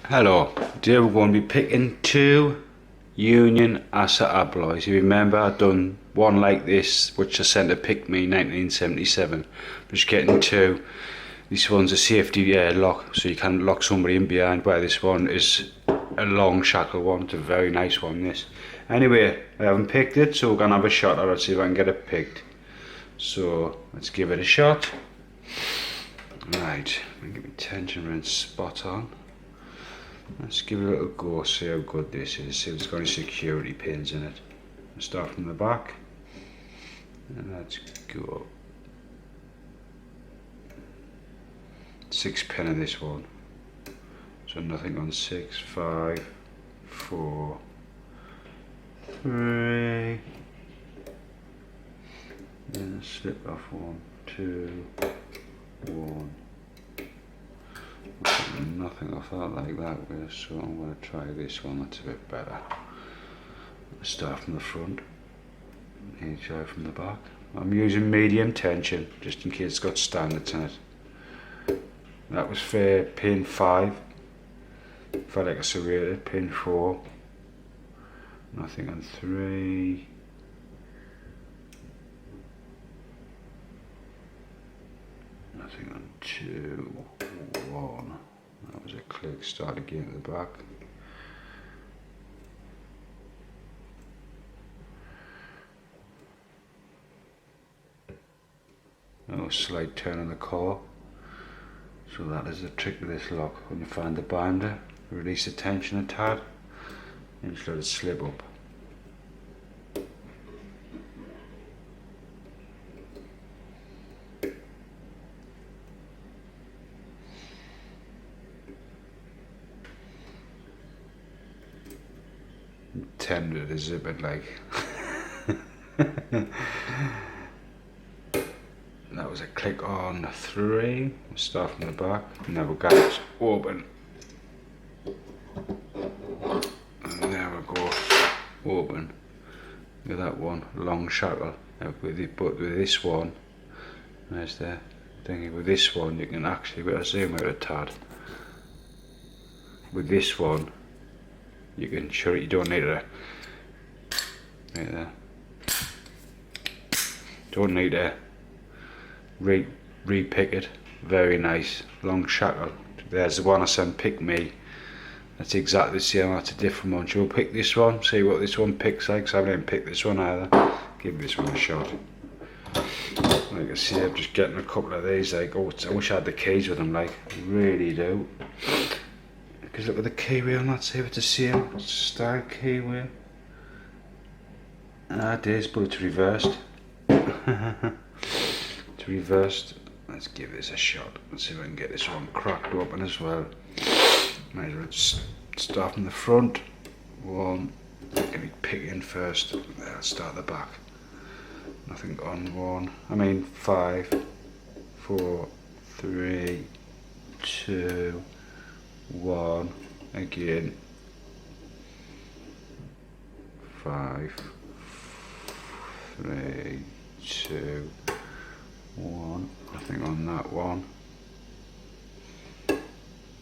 Hello, today we're going to be picking two Union Assa Abloys. If you remember, I've done one like this which I sent to Pick Me 1977. Just getting two. This one's a safety lock, so you can lock somebody in behind, where this one is a long shackle one. It's a very nice one, this. Anyway, I haven't picked it, so we're going to have a shot at it, see if I can get it picked. So let's give it a shot. Right, I'm going to get my tension wrench spot on. Let's give it a little go, see how good this is, see if it's got any security pins in it. I'll start from the back, and let's go. 6 pin in this one, so nothing on 6, 5, 4, 3, then a slip off 1, 2, 1. Nothing off that like that way, so I'm going to try this one. That's a bit better. Let's start from the front, and try from the back. I'm using medium tension just in case it's got standards in it. That was for pin 5, felt like I serrated. Pin 4, nothing on 3, nothing on 2, 1. That was a click. Start again at the back. Oh, slight turn on the core. So that is the trick of this lock. When you find the binder, release the tension a tad and just let it slip up. Tender to zip it like. That was a click on 3. Start from the back. Now we've got it open. And there we go. Open. With that one, long shackle. Now with this one, there's the thingy. With this one, you can actually, we'll zoom out a tad. With this one, you can sure you don't need to. Right there. Don't need to re-pick it. Very nice long shackle. There's the one I sent Pick Me. That's exactly the same. That's a different one. We'll pick this one. See what this one picks like. 'Cause I haven't even picked this one either. Give this one a shot. Like I see, I'm just getting a couple of these. Like, oh, I wish I had the keys with them. Like, I really do. Because look at the key wheel. Not see if it's the same style key wheel. Ah, it is, but it's reversed. It's reversed. Let's give this a shot. Let's see if I can get this one cracked open as well. Might as well start from the front. 1. Let me pick in first. There, let's start the back. Nothing on 1. I mean 5, 4, 3, 2, 1. Again. 5, 3, 2, 1. Nothing on that one.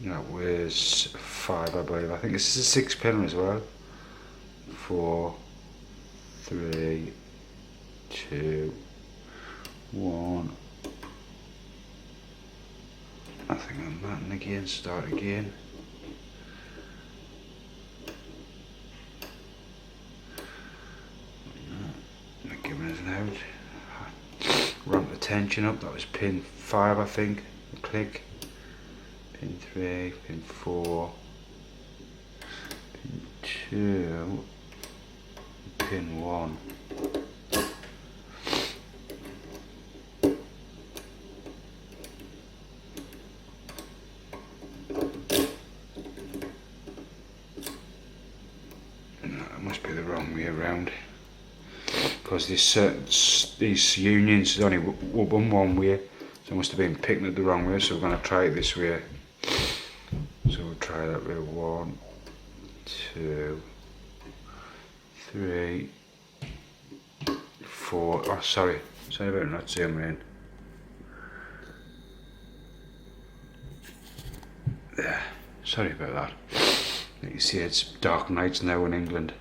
That was 5, I believe. I think this is a 6 pin as well. 4, 3, 2, 1. Nothing on that, and again, start again. Not giving us an out. Ramp the tension up. That was pin 5, I think. Click. Pin 3, pin 4, pin 2, pin 1. No, it must be the wrong way around. Because these unions only open one way, so I must have been picking it the wrong way. So we're going to try it this way. So we'll try that way. 1, 2, 3, 4. Oh, sorry about not zooming in. There. Sorry about that. You see it's dark nights now in England.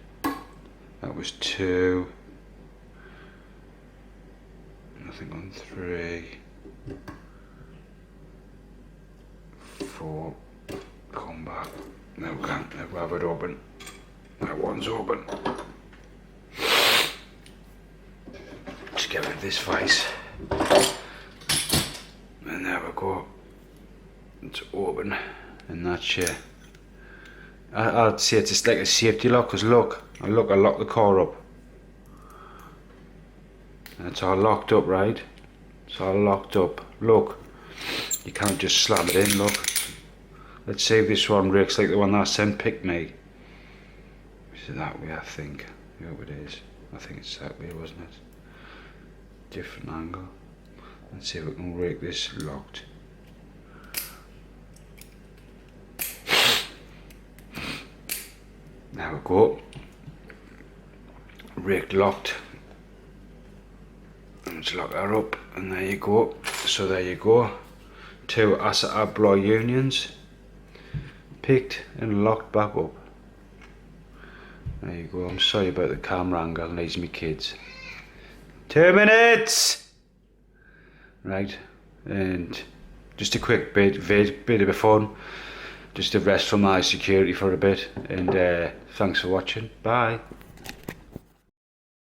That was 2. Nothing on 3. 4. Come back. No, can't. Never have it open. That one's open. Just get rid of this face. And there we go. It's open. And that's I'd say it's just like a safety lock, because look, I locked the car up. And it's all locked up, right? It's all locked up. Look, you can't just slam it in, look. Let's see if this one works like the one that sent picked me. Is it that way, I think? I hope it is. I think it's that way, wasn't it? Different angle. Let's see if we can work this locked. There we go. Rake locked. Let's lock that up, and there you go. So there you go. 2 Assa Abloy unions. Picked and locked back up. There you go. I'm sorry about the camera angle, and these are my kids. 2 minutes! Right, and just a quick bit of fun. Just a rest from my security for a bit, and thanks for watching. Bye.